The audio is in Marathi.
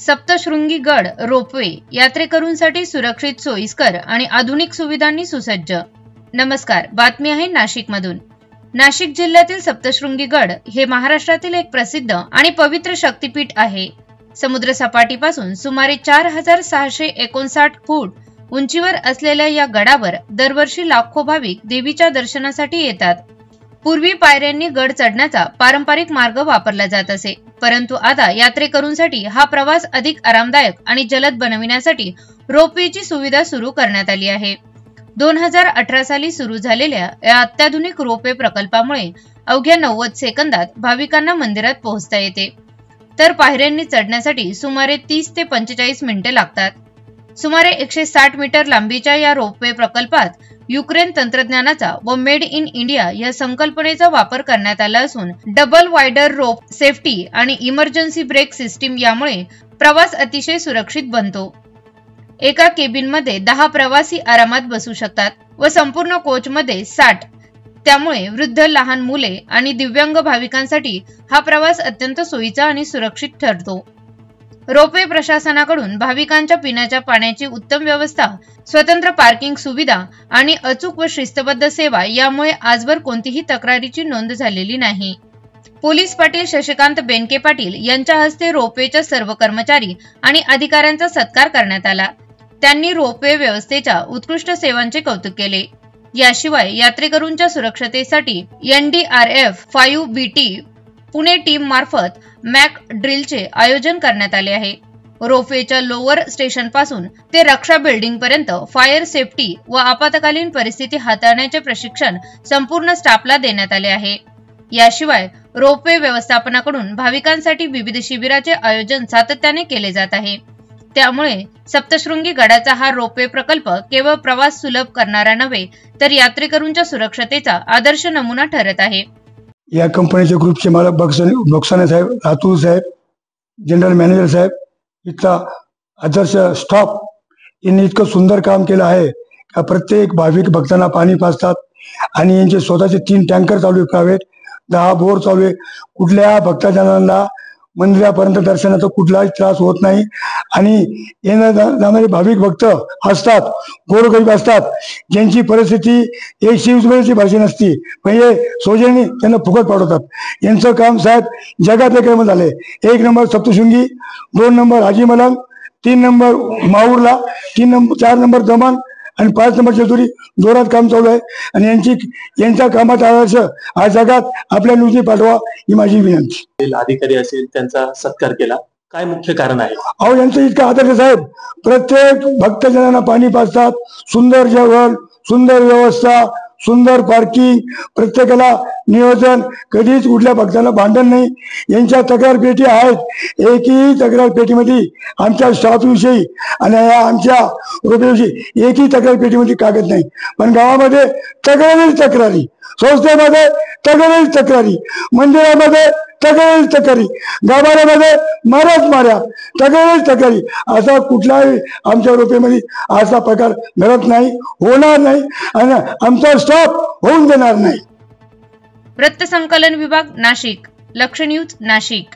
सप्तशृंगी गड रोपवे यात्रेकरूंसाठी सुरक्षित, सोयीस्कर आणि आधुनिक सुविधांनी सुसज्ज। नमस्कार, बातमी आहे नाशिकमधून। नाशिक जिल्ह्यातील सप्तशृंगी गड हे महाराष्ट्रातील एक प्रसिद्ध आणि पवित्र शक्तिपीठ आहे। समुद्र सपाटीपासून सुमारे 4659 फूट उंचीवर असलेल्या या गडावर दरवर्षी लाखो भाविक देवीच्या दर्शनासाठी येतात। पूर्वी पायऱ्यांनी गड चढण्याचा पारंपरिक मार्ग वापरला जात असे, परंतु आता यात्रेकरूंसाठी हा प्रवास अधिक आरामदायक आणि जलद बनविण्यासाठी रोपवेची सुविधा सुरू करण्यात आली आहे। 2018 साली सुरू झालेल्या या अत्याधुनिक रोपवे प्रकल्पामुळे अवघ्या 90 सेकंदात भाविकांना मंदिरात पोहोचता येते, तर पायऱ्यांनी चढण्यासाठी सुमारे 30 ते 45 मिनिटे लागतात। सुमारे 160 मीटर लांबीच्या या रोपवे प्रकल्पात युक्रेन तंत्रज्ञानाचा व मेड इन इंडिया या संकल्पनेचा वापर करण्यात आला असून डबल वायडर रोप सेफ्टी आणि इमर्जन्सी ब्रेक सिस्टीम यामुळे प्रवास अतिशय सुरक्षित बनतो। एका केबिनमध्ये 10 प्रवासी आरामात बसू शकतात व संपूर्ण कोचमध्ये 60। त्यामुळे वृद्ध, लहान मुले आणि दिव्यांग भाविकांसाठी हा प्रवास अत्यंत सोयीचा आणि सुरक्षित ठरतो। रोपवे प्रशासनाकडून भाविकांच्या पिण्याच्या पाण्याची उत्तम व्यवस्था, स्वतंत्र पार्किंग सुविधा आणि अचूक व शिस्तबद्ध सेवा यामुळे आजवर कोणतीही तक्रारीची नोंद झालेली नाही। पोलीस पाटील शशिकांत बेनके पाटील यांच्या हस्ते रोपवेच्या सर्व कर्मचारी आणि अधिकाऱ्यांचा सत्कार करण्यात आला। त्यांनी रोपवे व्यवस्थेच्या उत्कृष्ट सेवांचे कौतुक केले। याशिवाय यात्रेकरूंच्या सुरक्षतेसाठी NDRF 5BT पुणे टीम मार्फत मॅक ड्रिलचे आयोजन करण्यात आले आहे। रोपवेच्या लोअर स्टेशन पासून ते रक्षा बिल्डिंग पर्यंत फायर सेफ्टी व आपत्कालीन परिस्थिती हाताळण्याचे प्रशिक्षण संपूर्ण स्टाफला देण्यात आले आहे। याशिवाय रोपवे व्यवस्थापनाकडून भाविकांसाठी विविध शिबिराचे आयोजन सातत्याने केले जात आहे। त्यामुळे सप्तशृंगी गडाचा हा रोपवे प्रकल्प केवळ प्रवास सुलभ करणारा नव्हे, तर यात्रेकरूंच्या सुरक्षतेचा आदर्श नमुना ठरत आहे। या कंपनीचे ग्रुपचे मालक बक्साने साहेब, रातूर साहेब, जनरल मॅनेजर साहेब, इथला आदर्श स्टाफ यांनी इतकं सुंदर काम केलं आहे का प्रत्येक भाविक भक्तांना पाणी पाजतात आणि यांचे स्वतःचे 3 टँकर चालू आहे, प्रायव्हेट 10 बोर चालू आहे। कुठल्या भक्तजनांना मंदिरापर्यंत दर्शनाचा कुठलाही त्रास होत नाही आणि येणारे भाविक भक्त असतात, गोरगरीब असतात, ज्यांची परिस्थिती एक शिवची भाषी नसती, म्हणजे सौजन्य त्यांना फुकट पाठवतात। यांचं काम साहेब जगातले क्रम झाले। 1 नंबर सप्तशृंगी, 2 नंबर हाजी मलंग, 3 नंबर माहूरला, 4 नंबर दमन आणि 5 नंबर चतुरी जोरात काम चालू आहे आणि यांच्या कामाचा आदर्श आज जगात आपल्या न्यूजने पाठवा ही माझी विनंती। अधिकारी असेल त्यांचा सत्कार केला, काय मुख्य कारण आहे? अहो, यांचं इतकं आदर्श साहेब, प्रत्येक भक्तजनांना पाणी पाजतात, सुंदर जेवण, सुंदर व्यवस्था, सुंदर पार्किंग, प्रत्येकाला नियोजन, कधीच कुठल्या भक्ताला भांडण नाही। यांच्या तक्रार पेटी आहेत, एकही तक्रार पेटीमध्ये आमच्या स्टाफ विषयी आणि आमच्या रोपवेविषयी एकही तक्रार पेटीमध्ये कागद नाही। पण गावामध्ये तक्रारी, संस्थेमध्ये तक्रारी, मंदिरामध्ये तक्रारी, गावामध्ये माऱ्या तक्रारी, असा कुठलाही आमच्या रोपवेमध्ये असा प्रकार घडत नाही, होणार नाही आणि आमचा स्टाफ होऊन देणार नाही। वृत्त संकलन विभाग नाशिक, लक्ष न्यूज नाशिक।